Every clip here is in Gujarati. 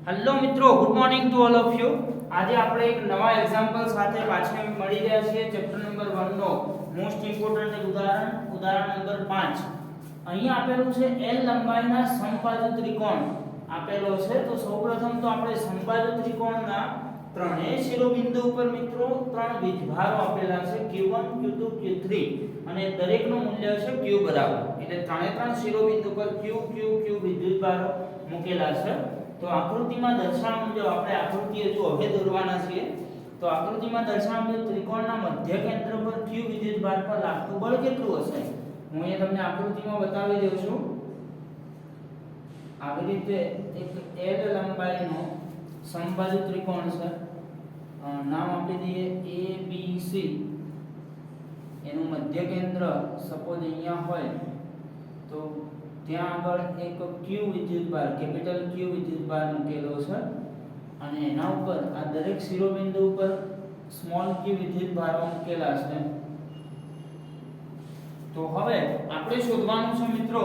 હેલો મિત્રો, good morning to all of you. આજે આપણે એક નવા એક્ઝામ્પલ સાથે પાછા મળી રહ્યા છીએ। ચેપ્ટર નંબર 1 નો મોસ્ટ ઇમ્પોર્ટન્ટ ઉદાહરણ નંબર 5। અહીંયા આપેલું છે L લંબાઈના સમબાજુ ત્રિકોણ આપેલો છે। તો સૌપ્રથમ તો આપણે સમબાજુ ત્રિકોણના ત્રણેય શિરોબિંદુ ઉપર મિત્રો ત્રણ વીજભારો આપેલા છે Q1 Q2 Q3 અને દરેકનું મૂલ્ય છે Q બરાબર, એટલે ત્રણ શિરોબિંદુ પર Q Q Q વિદ્યુતભારો મૂકેલા છે। તો આકૃતિમાં દર્શાવ્યા મુજબ આપણે આકૃતિ હજુ હવે દોરવાના છીએ। તો આકૃતિમાં દર્શાવ્યા મુજબ ત્રિકોણના મધ્ય કેન્દ્ર પર Q વિદ્યુતભાર પર લાગતું બળ કેટલું હશે? હું અહીંયા તમને આકૃતિમાં બતાવી દઉં છું। આવી રીતે એક L લંબાઈનો સમબાજુ ત્રિકોણ છે, નામ આપી દઈએ ABC। એનું મધ્ય કેન્દ્ર સપોઝ અહીંયા હોય તો ત્યાં આગળ એક Q વિદ્યુતભાર કેપિટલ Q વિદ્યુતભાર મૂકેલો છે અને એના ઉપર આ દરેક શિરોબિંદુ ઉપર સ્મોલ q વિદ્યુતભારો મૂકેલા છે। તો હવે આપણે શોધવાનું છે મિત્રો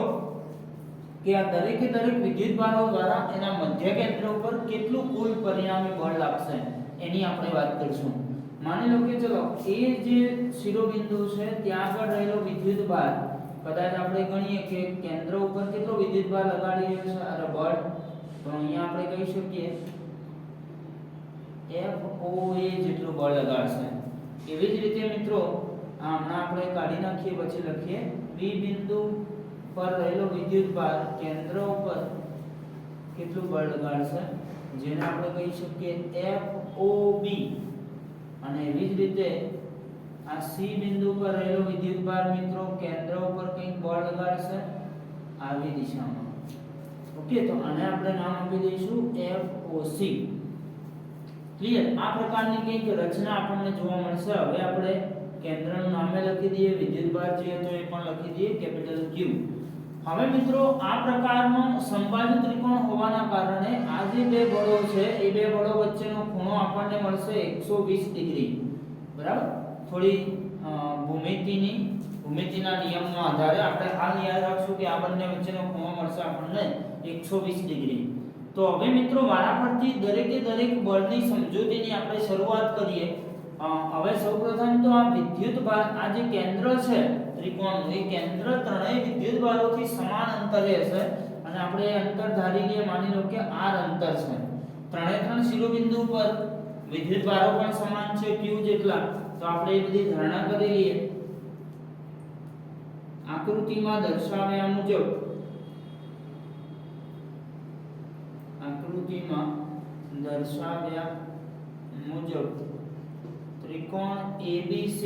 કે આ દરેકે દરેક વિદ્યુતભારો દ્વારા એના મધ્ય કેન્દ્ર ઉપર કેટલું કુલ પરિણામી બળ લાગશે એની આપણે વાત કરીશું। માની લો કે ચલો એ જે શિરોબિંદુ છે ત્યાં આગળ રહેલો વિદ્યુતભાર કદાચ આપણે ગણીએ કે કેન્દ્ર ઉપર કેટલો વિદ્યુતભાર લગાડી રહ્યો છે અરે બળ, તો અહીંયા આપણે કહી શકીએ FOA જેટલું બળ લગાડશે। એવી જ રીતે મિત્રો હમણાં આપણે કાઢી નાખીએ પછી લખીએ B બિંદુ પર રહેલો વિદ્યુતભાર કેન્દ્ર ઉપર કેટલું બળ લગાડશે જેને આપણે કહી શકીએ FOB। અને એવી જ રીતે આ C બિંદુ પર રહેલો વિદ્યુતભાર મિત્રો કેન્દ્ર ઉપર કંઈક બળ લગાડશે આવી દિશામાં। ઓકે, તો આને આપણે નામ આપી દઈશું FOC। ક્લિયર? આ પ્રકારની કંઈક રચના આપણને જોવા મળશે। હવે આપણે કેન્દ્રનું નામે લખી દઈએ, વિદ્યુતભાર છે તો એ પણ લખી દઈએ કેપિટલ Q। હવે મિત્રો આ પ્રકારનો સમબાજુ ત્રિકોણ હોવાના કારણે આ જે બે બળો છે એ બે બળો વચ્ચેનો ખૂણો આપણને મળશે 120 ડિગ્રી, બરાબર। થોડી ભૂમિતિના નિયમના આધારે આપણે હાલ યાદ રાખશું કે આ બંને વચ્ચેનો ખૂણો મળશે આપણને 120 ડિગ્રી। તો હવે મિત્રો વારાફરતી દરેકે દરેક બળની સમજૂતીની આપણે શરૂઆત કરીએ। હવે સૌપ્રથમ તો આ વિદ્યુતભાર આ જે કેન્દ્ર છે ત્રિકોણનું એ કેન્દ્ર ત્રણેય વિદ્યુતભારોથી સમાન અંતરે હશે અને આપણે એ અંતર ધારી લઈએ, માની લો કે r અંતર છે। ત્રણ શિરોબિંદુ પર વિદ્યુતભારો પણ સમાન છે Q જેટલા। તો આપણે એ બધી ધારણા કરી લઈએ। આકૃતિમાં દર્શાવ્યા મુજબ ત્રિકોણ ABC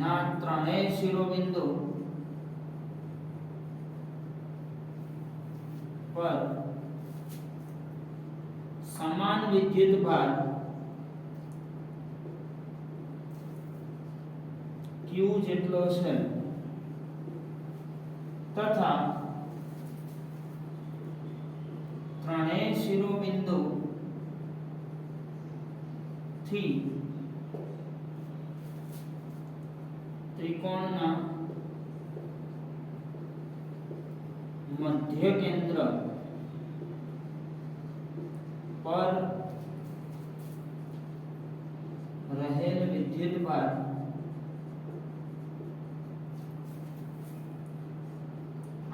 ના ત્રણેય શિરોબિંદુ પર સમાન વિદ્યુતભાર Q જેટલો છે તથા ત્રણેય શિરોબિંદુ થી ત્રિકોણના મધ્ય કેન્દ્ર પર રહેલ વિદ્યુતભાર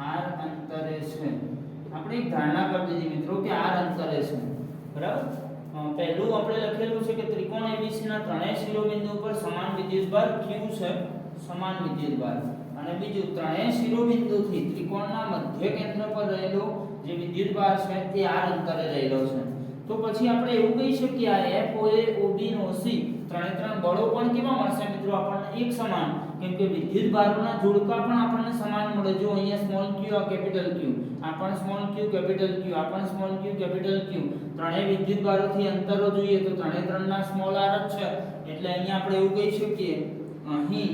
r અંતરે છે। આપણે એક ધારણા કરી દીધી મિત્રો કે r અંતરે છે, બરાબર। પહેલું આપણે લખેલું છે કે ત્રિકોણ ABC ના ત્રણેય શિરોબિંદુ પર સમાન વિદ્યુતભાર Q છે, સમાન વિદ્યુતભાર, અને બીજું ત્રણેય શિરોબિંદુથી ત્રિકોણના મધ્ય કેન્દ્ર પર રહેલો જે વિદ્યુતભાર છે તે r અંતરે રહેલો છે। તો પછી આપણે એવું કહી શકીએ આ FOA OB અને OC ત્રણ બળો પણ કેવા મળશે મિત્રો આપણને એક સમાન, કેમ કે વિદ્યુતભારોના જોડકા પણ આપણને સમાન મળે। જો અહીંયા સ્મોલ q આ કેપિટલ Q, આ પણ સ્મોલ q કેપિટલ Q, આ પણ સ્મોલ q કેપિટલ Q। ત્રણેય વિદ્યુતભારોથી અંતરો જોઈએ તો ત્રણના સ્મોલ r જ છે, એટલે અહીંયા આપણે એવું કહી શકીએ અહીં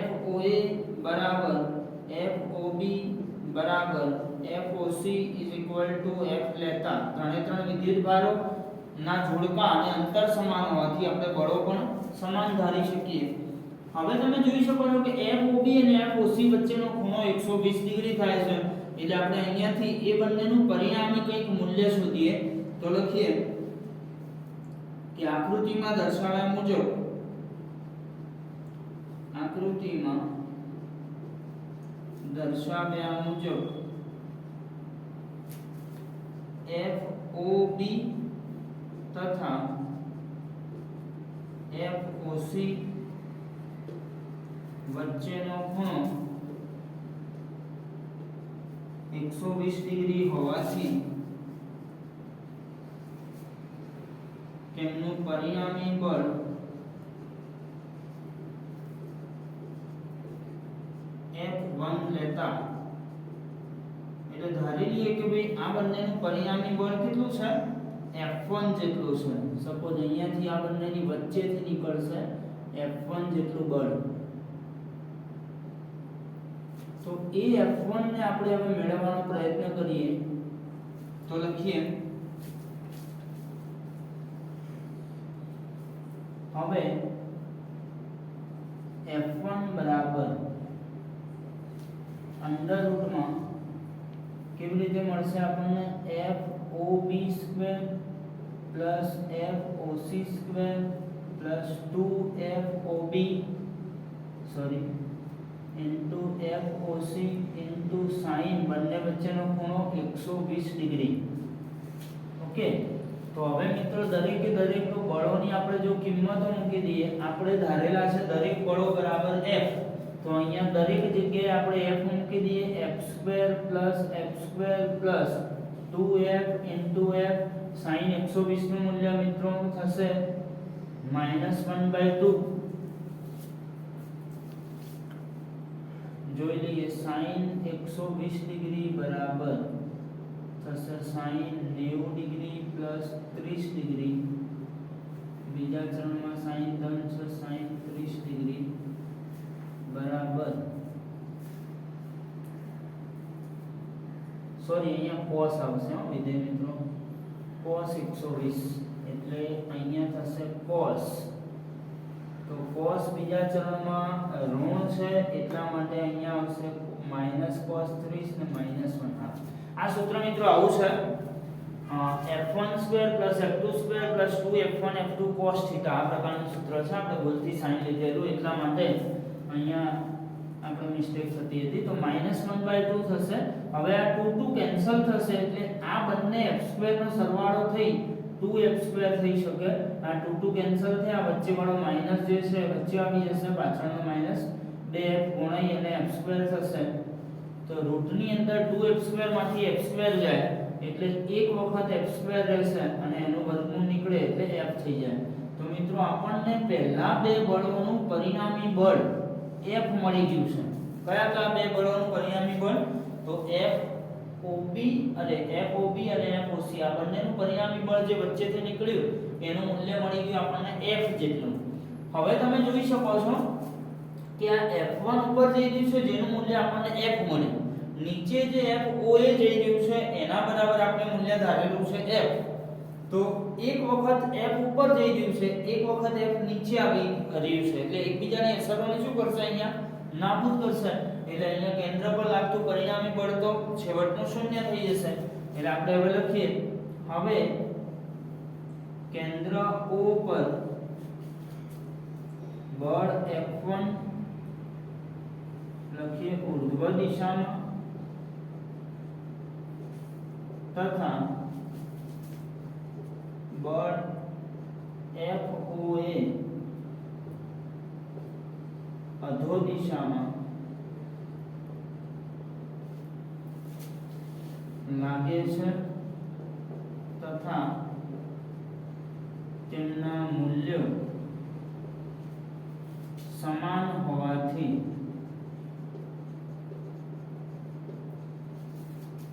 FOA બરાબર FOB બરાબર FOC F લેતા ત્રણ વિદ્યુતભારો ના જોડકા અને અંતર સમાન હોવાથી આપણે બળો પણ સમાન ધારી શકીએ। હવે તમે જોઈ શકો છો કે FOB અને FOC વચ્ચેનો ખૂણો 120 ડિગ્રી થાય છે એટલે આપણે અહીંયાથી એ બંનેનું પરિણામી કંઈક મૂલ્ય શોધીએ તો લખીએ કે આકૃતિમાં દર્શાવ્યા મુજબ FOB તથા FOC વચ્ચેનો ખૂણો 120 ડિગ્રી હોવાથી તેમનું પરિણામી બળ F1 લેતા એટલે ધારી લઈએ કે ભાઈ આ બંનેનું પરિણામી બળ કેટલું છે F1 જેટલું છે સપોઝ અહીંયાથી આ બંનેની વચ્ચેથી નીકળશે F1 જેટલું બળ તો એ F1 ને આપણે હવે મેળવવાનો પ્રયત્ન કરીએ તો લખીએ હવે F1 બરાબર અંડર રૂટમાં કેવી રીતે મળશે આપણને FOB square plus FOC square plus 2FOB sorry into FOC into sin બંને વચ્ચેનો ખૂણો 120 ડિગ્રી ઓકે તો હવે મિત્રો દરેકે દરેક બળોની આપણે જો કિંમતો મૂકી દઈએ આપણે ધારેલા છે દરેક બળો બરાબર F તો અહીંયા દરેક જગ્યાએ આપણે F મૂકી દઈએ f² + 2F * F sin 120 નું મૂલ્ય મિત્રો થશે -1/2 જોઈ લઈએ sin 120 ડિગ્રી બરાબર થશે sin 90 ડિગ્રી + 30 ડિગ્રી બીજા ચરણમાં sin ધન છે sin 30 ડિગ્રી બરાબર સોરી અહીંયા cos આવશે વિદ્યાર્થી મિત્રો cos 120 એટલે અહીંયા થશે cos તો cos બીજા ચરણમાં ઋણ છે એટલા માટે અહીંયા આવશે -cos 30 ને -1 આ સૂત્ર મિત્રો આવું છે f1² + f2² + 2f1 f2 cos θ આ પ્રકારનું સૂત્ર છે આપણે ભૂલથી સાઈન લીધેલું એટલા માટે અહીંયા આપણે મિસ્ટેક થતી હતી તો -1/2 થશે હવે આ 2 કેન્સલ થશે એટલે આ બંને f² નો સરવાળો થઈ 2f² થઈ શકે આ 2 કેન્સલ થયા વચ્ચે વાળો માઈનસ જે છે વચ્ચે આવી જશે પાછળનો માઈનસ 2f ગુણાઈ અને f² થશે તો રૂટની અંદર 2f² માંથી f² જાય એટલે એક વખત f² રહેશે અને એનું વર્ગમૂળ નીકળે એટલે f થઈ જાય તો મિત્રો આપણને પહેલા બે બળોનું પરિણામી બળ F મળી ગયું છે કયા કયા બે બળોનું પરિણામી બળ તો FOB અને FOC આ બંનેનું પરિણામી બળ જે વચ્ચેથી નીકળ્યું એનું મૂલ્ય મળી ગયું આપણને F જેટલું હવે તમે જોઈ શકો છો કે આ F1 ઉપર જઈ રહ્યું છે જેનું મૂલ્ય આપણને F મળ્યું નીચે જે FOA જઈ રહ્યું છે એના બરાબર આપણે મૂલ્ય ધારેલું છે F તો એક વખત F ઉપર જઈ રહ્યું છે એક વખત F નીચે આવી રહ્યું છે એટલે એકબીજાની અસરોને શું કરશે અહીંયા નાબૂદ કરશે એટલે અહીંયા કેન્દ્ર પર લાગતું પરિણામી બળ તો છેવટનું શૂન્ય થઈ જશે એટલે આપણે હવે લખીએ હવે કેન્દ્ર O પર બળ F1 લખીએ ઊર્ધ્વ દિશામાં તથા બળ FOA અધો દિશામાં લાગે છે તથા તેમના મૂલ્યો સમાન હોવાથી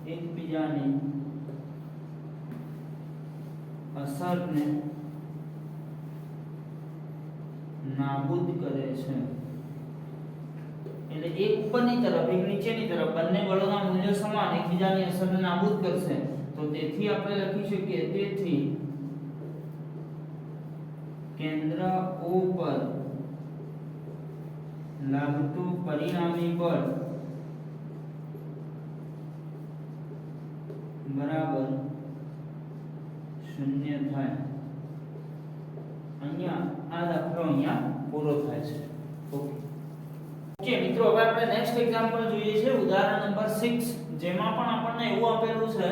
એકબીજાની અસરને નાબૂદ કરે છે એટલે એક ઉપરની તરફ એક નીચેની તરફ બંને બળોના મૂલ્યો સમાન એકબીજાની અસરને નાબૂદ કરશે તો તેથી આપણે લખી શકીએ તેથી કેન્દ્ર O પર લાગતું પરિણામી બળ બરાબર 0 થાય. અહીંયા આ દાખલો અહીંયા પૂરો થાય છે. ઓકે મિત્રો, હવે આપણે નેક્સ્ટ એક્ઝામ્પલ જોઈએ છે ઉદાહરણ નંબર 6, જેમાં પણ આપણને એવું આપેલું છે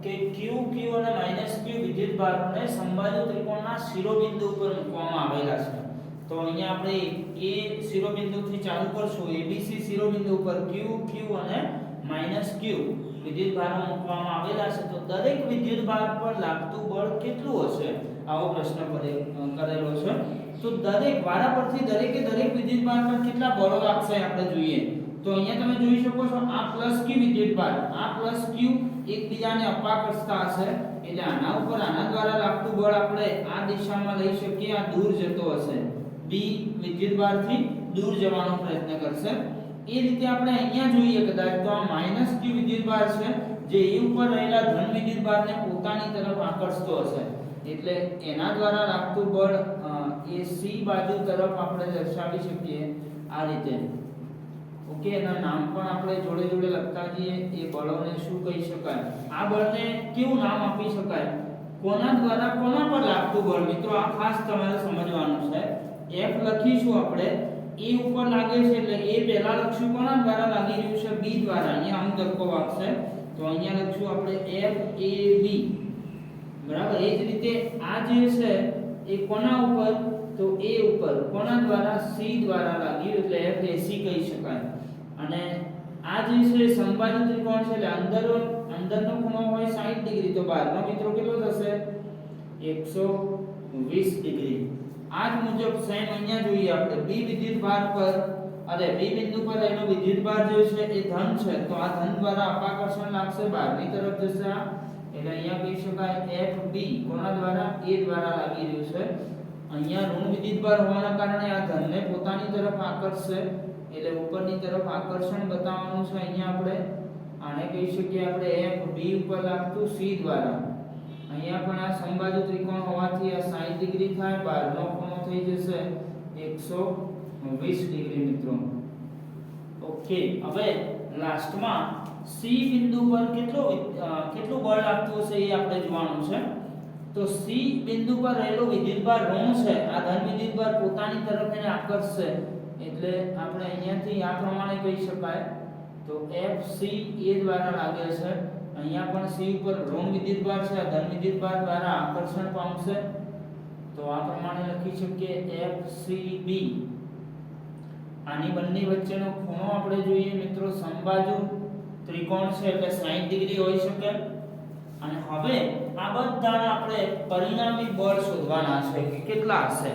કે Q, Q અને -Q વિદ્યુત ભારોને સમબાજુ ત્રિકોણના શિરોબિંદુ ઉપર મૂકવામાં આવેલા છે. તો અહીંયા આપણે A શિરોબિંદુથી ચાલુ કરશું. ABC શિરોબિંદુ ઉપર Q, Q અને -Q વિદ્યુત ભારો મૂકવામાં આવેલા છે. તો દરેક વિદ્યુત ભાર પર લાગતું બળ કેટલું હશે, આવો પ્રશ્ન કરેલો છે. તો દરેક વારા પરથી દરેક વિદ્યુત ભાર પર કેટલા બળો લાગશે આપણે જોઈએ. તો અહીંયા તમે જોઈ શકો છો આ +Q વિદ્યુત ભાર, આ +Q એકબીજાને અપાકર્ષતા હશે, એટલે આના ઉપર આના દ્વારા લાગતું બળ આપણે આ દિશામાં લઈ શકીએ, આ દૂર જતો હશે. B વિદ્યુત ભારથી દૂર જવાનો પ્રયત્ન કરશે. એ રીતે આપણે અહીંયા જોઈએ કદાચ તો આ -Q વિદ્યુત ભાર છે જે A ઉપર રહેલા ધન વિદ્યુત ભારને પોતાની તરફ આકર્ષતો હશે, એટલે એના દ્વારા લાગતું બળ એ C બાજુ તરફ આપણે દર્શાવી શકીએ આ રીતે. ઓકે, એના નામ પણ આપણે જોડે જોડે લખતા જઈએ. એ બળોને શું કહી શકાય, આ બળને કેવું નામ આપી શકાય, કોના દ્વારા કોના પર લાગતું બળ. મિત્રો આ ખાસ તમારે સમજવાનું છે. F લખીશું આપણે, A ઉપર લાગે છે એટલે A પહેલા લખશું કોના દ્વારા લાગી રહ્યું છે, B દ્વારા. અહીંયા આમ ધક્કો વાગશે તો અહીંયા લખશું આપણે FAB, બરાબર. એ જ રીતે આ જે છે એ કોના ઉપર, તો A ઉપર, કોના દ્વારા, C દ્વારા લાગ્યું એટલે FAC કહી શકાય. અને આ જે છે સમબાજુ ત્રિકોણ છે એટલે અંદરનો ખૂણો હોય 60 ડિગ્રી, તો બહારનો મિત્રો કેટલો થશે 120 ડિગ્રી. આ જ મુજબ સેમ અહીંયા જોઈએ આપણે B વિદ્યુત ભાર પર, અરે B બિંદુ પર એનો વિદ્યુત ભાર જે છે એ ધન છે, તો આ ધન દ્વારા અપાકર્ષણ લાગશે, બહારની તરફ જશે આ, એટલે અહીંયા કહી શકાય FB કોના દ્વારા, A દ્વારા લાગી રહ્યું છે. અહીંયા ઋણ વિદ્યુત ભાર હોવાના કારણે આ ધનને પોતાની તરફ આકર્ષશે, એટલે ઉપરની તરફ આકર્ષણ બતાવવાનું છે. અહીંયા આપણે આને કહી શકીએ આપણે FB ઉપર લાગતું C દ્વારા. અહીંયા પણ આ સમબાજુ ત્રિકોણ હોવાથી આ 60 ડિગ્રી થાય, બહારનો ખૂણો થઈ જશે 120 ડિગ્રી મિત્રો. ઓકે, હવે લાસ્ટમાં C બિંદુ પર કેટલું બળ લાગતું હશે એ આપણે જોવાનું છે. તો C બિંદુ પર રહેલો વિદ્યુતભાર ઋણ છે, આ ધન વિદ્યુતભાર પોતાની તરફ એને આકર્ષશે, એટલે આપણે અહીંયાથી આ પ્રમાણે કહી શકાય. તો FC A દ્વારા લાગે છે, અહીંયા પણ C ઉપર ઋણ વિદ્યુતભાર છે, આ ધન વિદ્યુતભાર દ્વારા આકર્ષણ પામશે, તો આ પ્રમાણે લખી શકીએ FCB. આની બંને વચ્ચેનો ખૂણો આપણે જોઈએ મિત્રો, સમબાજુ ત્રિકોણ છે એટલે 60 ડિગ્રી હોઈ શકે. અને હવે આ બધાના આપણે પરિણામી બળ શોધવાના છે કે કેટલા હશે.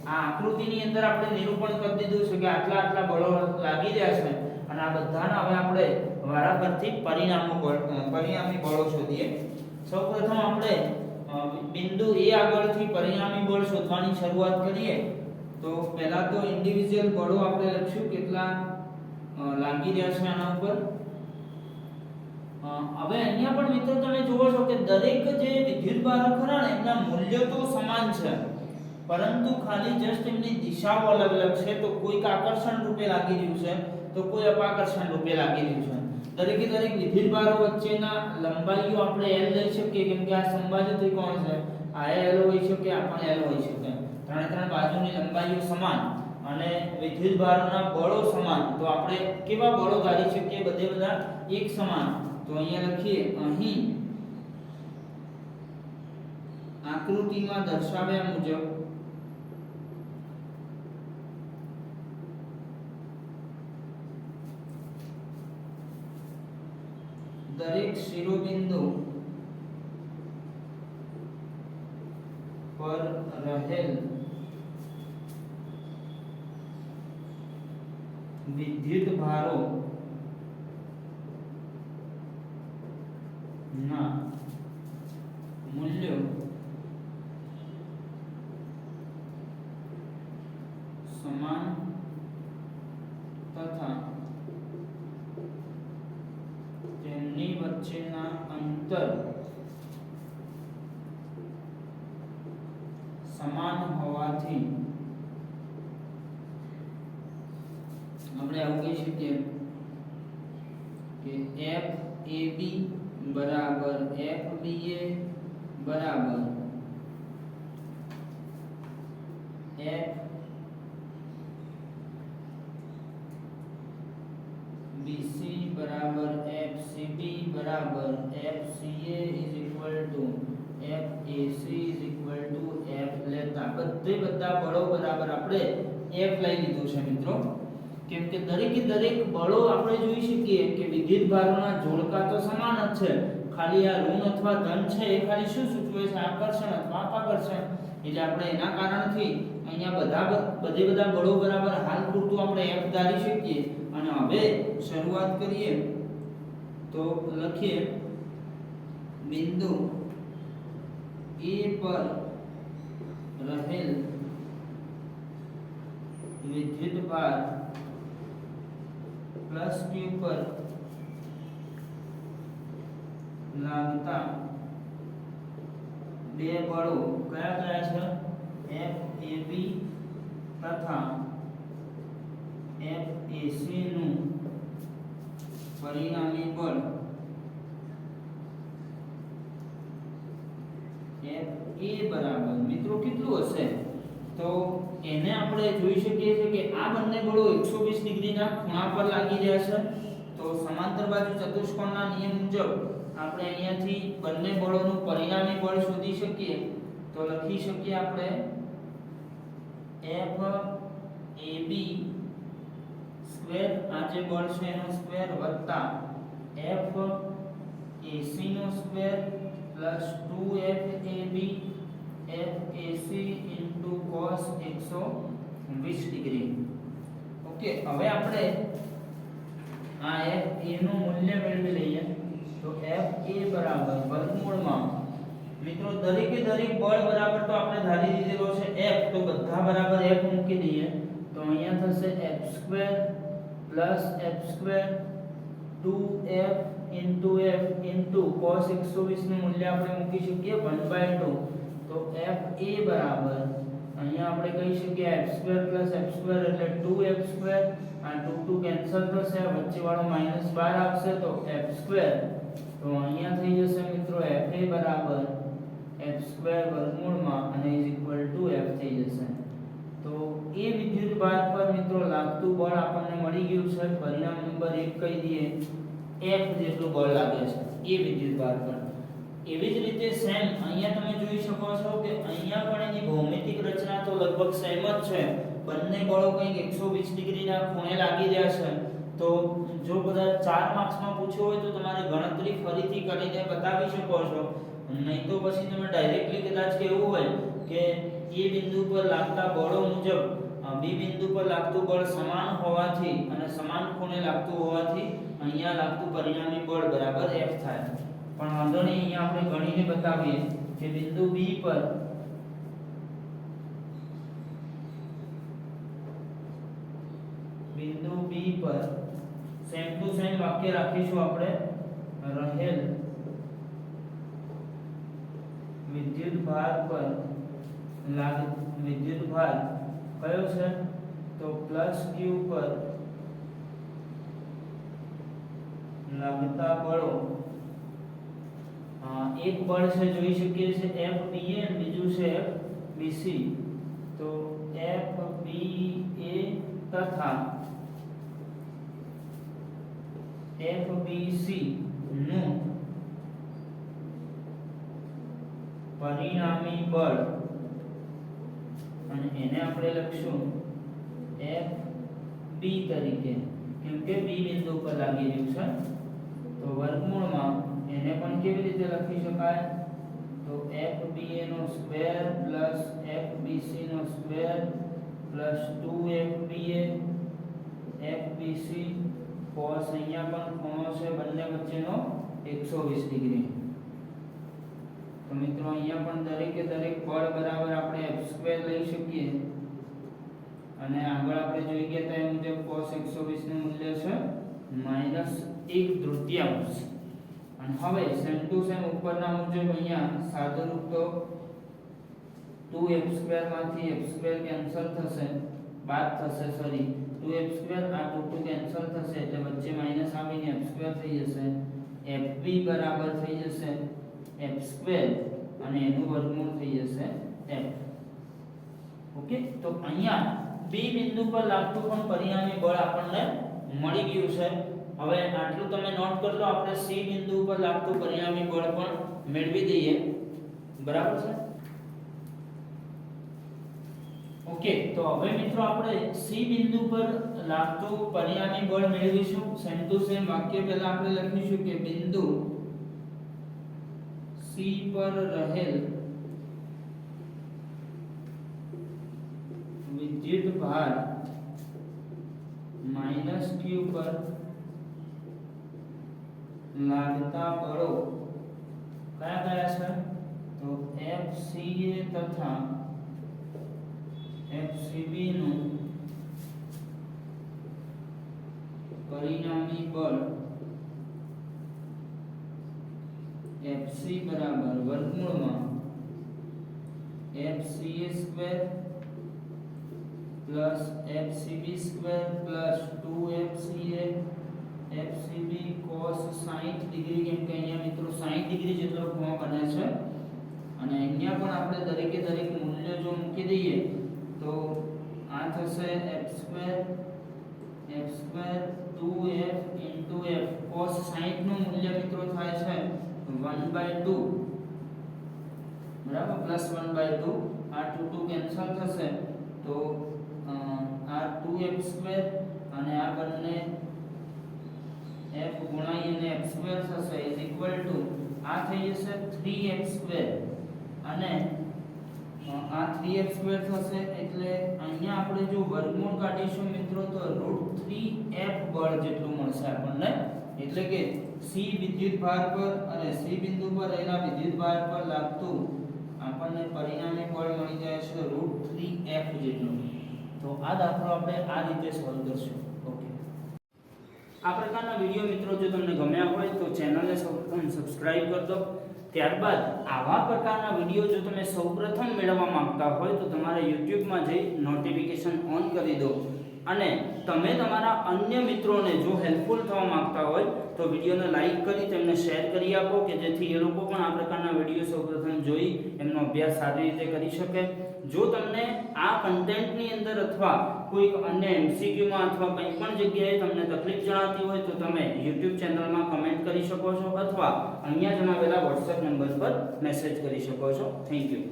આ આકૃતિની અંદર આપણે નિરૂપણ કરી દીધું છે કે આટલા બળો લાગી રહ્યા છે, અને આ બધાના હવે આપણે વારાફરતી પરિણામી બળો શોધીએ. સૌપ્રથમ આપણે બિંદુ A આગળથી પરિણામી બળ શોધવાની શરૂઆત કરીએ. તો પહેલા તો ઇન્ડિવિડ્યુઅલ બળો આપણે લખશું કેટલા લાગી રહ્યા છે આના ઉપર. હવે અહીંયા પણ મિત્રો તમે જુઓ છો કે દરેક જે વિદ્યુતભારો ખરા ને એના મૂલ્યો તો સમાન છે, પરંતુ ખાલી જસ્ટ એમની દિશાઓ અલગ અલગ છે. તો કોઈક આકર્ષણ રૂપે લાગી રહ્યું છે, તો કોઈ અપાકર્ષણ રૂપે લાગી રહ્યું છે. દરેક વિદ્યુતભારો વચ્ચેના લંબાઈઓ આપણે L લઈ શકીએ, કેમ કે આ સમબાજુ ત્રિકોણ છે. આ L હોઈ શકે, આ પણ L હોઈ શકે. ત્રણ બાજુની લંબાઈઓ સમાન અને વિદ્યુતભારોના બળો સમાન. તો આપણે કેવા બળો ધારી શકીએ, બધા એક સમાન. તો અહીંયા લખીએ, અહીં આકૃતિમાં દર્શાવ્યા મુજબ દરેક શિરોબિંદુ પર રહેલ વિદ્યુતભારો ના મૂલ્યો સમાન તથા તેમની વચ્ચેના અંતર સમાન હોવાથી આપણે આવું કહી શકીએ કે FAB બરાબર FBA બરાબર FBC બરાબર FCB બરાબર FCA is equal to FAC is equal to F લેતા બધા બળો બરાબર આપણે F લઈ લીધું છે મિત્રો, કેમ કે દરેકે દરેક બળો આપણે જોઈ શકીએ કે વિદ્યુત ભારોના જોડકા તો સમાન જ છે, ખાલી આ ઋણ અથવા ધન છે એ ખાલી શું સૂચવે છે, આકર્ષણ અથવા અપાકર્ષણ. એટલે આપણે એના કારણથી અહીંયા બધા બળો બરાબર હાલ પૂરતું આપણે F ધારી શકીએ. અને હવે શરૂઆત કરીએ તો લખીએ બિંદુ A પર રહેલ વિદ્યુત ભાર પ્લસ Q પર લાગતા બે બળો કયા કયા છે, FAB તથા FAC નું પરિણામી બળ FA બરાબર મિત્રો કેટલું હશે, તો એને આપણે જોઈ શકીએ છીએ કે આ બંને બળો 120 ડિગ્રીના ખૂણા પર લાગી રહ્યા છે. તો સમાંતર બાજુ ચતુષ્કોણના નિયમ મુજબ આપણે અહીંયાથી બંને બળોનું પરિણામી બળ શોધી શકીએ. તો લખી શકીએ આપણે FAB સ્ક્વેર આ જે બળ છે એનો સ્ક્વેર વત્તા FAC નો square plus 2FAB FAC into cos 120 degree. Okay, હવે આપણે આ FA નું મૂલ્ય મેળવી લઈએ. તો FA બરાબર વર્ગમૂળમાં મિત્રો દરેકે દરેક બળ બરાબર તો આપણે ધારી દીધેલો છે F, તો બધા બરાબર F મૂકી દઈએ. તો અહીંયા થશે F² plus F² 2F into F into cos 120 નું મૂલ્ય આપણે મૂકી શકીએ 1/2. તો FA બરાબર અહીંયા આપણે કહી શકીએ F² F² એટલે 2F², આ 2 કેન્સલ થશે, વચ્ચે વાળો -12 આવશે તો F². તો અહીંયા થઈ જશે મિત્રો FA બરાબર F² વર્ગમૂળમાં અને ઇઝ ઇક્વલ ટુ F થઈ જશે. તો એ વિદ્યુત ભાર પર મિત્રો લાગતું બળ આપણને મળી ગયું છે. પરિણામ નંબર 1 કહી દઈએ, F જેટલું બળ લાગે છે એ વિદ્યુત ભાર પર. એવી જ રીતે સેમ અહીંયા તમે જોઈ શકો છો કે અહીંયા પણ એની ભૌમિતિક રચના તો લગભગ સેમ જ છે. બંને બળો કંઈક 120 ડિગ્રીના ખૂણે લાગી રહ્યા છે. તો જો બધા 4 માર્ક્સમાં પૂછ્યું હોય તો તમારે ગણતરી ફરીથી કરીને બતાવી શકો છો, નહીં તો પછી તમે ડાયરેક્ટલી કદાચ કેવું હોય કે એ બિંદુ પર લાગતા બળો મુજબ બી બિંદુ પર લાગતું બળ સમાન હોવાથી અને સમાન ખૂણે લાગતું હોવાથી અહીંયા લાગતું પરિણામી બળ બરાબર F થાય. પણ વાંધો નહીં, અહીંયા આપણે ગણીને બતાવીએ કે બિંદુ B પર સેમ ટુ સેમ વાક્ય રાખીશું આપણે, રહેલ વિદ્યુત ભાર પર વિદ્યુત ભાર કયો છે, તો પ્લસ Q પર લાગતા બળો. એક બળ છે જોઈ શકીએ છીએ FBA અને બીજું છે FBC. તો FBA તથા FBC નું પરિણામી બળ, અને એને આપણે લખશું FB તરીકે, કેમ કે B બિંદુ પર લાગી રહ્યું છે. તો વર્ગમૂળમાં એને પણ કેવી રીતે લખી શકાય, તો FBA નો સ્ક્વેર પ્લસ FBC નો square plus 2FBA FBC cos અહીંયા પણ ખૂણો છે બંને વચ્ચેનો 120 ડિગ્રી. તો મિત્રો અહીંયા પણ દરેકે દરેક બળ બરાબર આપણે F² લઈ શકીએ, અને આગળ આપણે જોઈ ગયા હતા એ મુજબ cos 120 નું મૂલ્ય છે -1/3. અને હવે સેમ ટુ સેમ ઉપરના મુજબ અહીંયા સાદુરૂપ તો 2F² માંથી F² કેન્સલ થશે, બાદ થશે, સોરી 2f² આ 2 કેન્સલ થશે એટલે વચ્ચે માઈનસ આવીને f² થઈ જશે fb બરાબર થઈ જશે f² અને એનું વર્ગમૂળ થઈ જશે f. ઓકે, તો અહીંયા B બિંદુ પર લાગતું પણ પરિણામી બળ આપણને મળી ગયું છે. હવે આટલું તમે નોટ કરી લો, આપણે C બિંદુ પર લાગતું પરિણામી બળ પણ મેળવી દઈએ. બરાબર છે? ઓકે, તો હવે મિત્રો આપણે C બિંદુ પર લાગતું પરિણામી બળ મેળવીશું. સેમ ટુ સેમ વાક્ય પહેલા આપણે લખીશું કે બિંદુ C પર રહેલ વિદ્યુત ભાર -q પર લાગતા બળો કયા કયા છે? તો FCA તથા FCB નું પરિણામી બળ FC બરાબર વર્ગમૂળમાં FCA² plus FCB² plus 2FCA FCB cos 60 degree, કેમ કે અહીંયા મિત્રો 60 ડિગ્રી જેટલો ખૂણો બને છે અને અહીંયા પણ આપણે દરેકે દરેક મૂલ્ય જો મૂકી દઈએ તો આ થશે f² 2f f cos 60 નું મૂલ્ય મિત્રો થાય છે 1/2 બરાબર, પ્લસ 1/2. આ 2 કેન્સલ થશે તો આ 2f² અને આ બંને f ગુણાઈ અને f² થશે ઇઝ ઇક્વલ ટુ આ થઈ જશે 3f² અને આ 3f² થશે એટલે અહીંયા આપણે જો વર્ગમૂળ કાઢીશું મિત્રો તો √3f બળ જેટલું મળશે આપણને. એટલે કે C વિદ્યુત ભાર પર અને C બિંદુ પર રહેલા વિદ્યુત ભાર પર લાગતું આપણને પરિણામી બળ મળી જાય છે √3f જેટલું. તો આ દાખલો આપણે આ રીતે સોલ્વ કરશું. ઓકે, આ પ્રકારના વિડિયો મિત્રો જો તમને ગમ્યા હોય તો ચેનલને સૌપ્રથમ સબસ્ક્રાઇબ કરી દો. ત્યારબાદ આવા પ્રકારના વિડિયો જો તમે સૌપ્રથમ મેળવવા માંગતા હોય તો તમારે YouTube માં જઈ નોટિફિકેશન ઓન કરી દો અને તમે તમારા અન્ય મિત્રોને જો હેલ્પફુલ થવા માંગતા હોય તો વિડિયોને લાઈક કરી તેમને શેર કરી આપો કે જેથી એ લોકો પણ આ પ્રકારના વિડિયો સૌપ્રથમ જોઈ એમનો અભ્યાસ સારી રીતે કરી શકે. જો તમને આ કન્ટેન્ટની અંદર અથવા કોઈ અન્ય MCQ માં અથવા કંઈ પણ જગ્યાએ તમને તકલીફ જણાતી હોય તો તમે YouTube ચેનલમાં કમેન્ટ કરી શકો છો અથવા અહીંયા જણાવેલા WhatsApp નંબર પર મેસેજ કરી શકો છો. Thank you.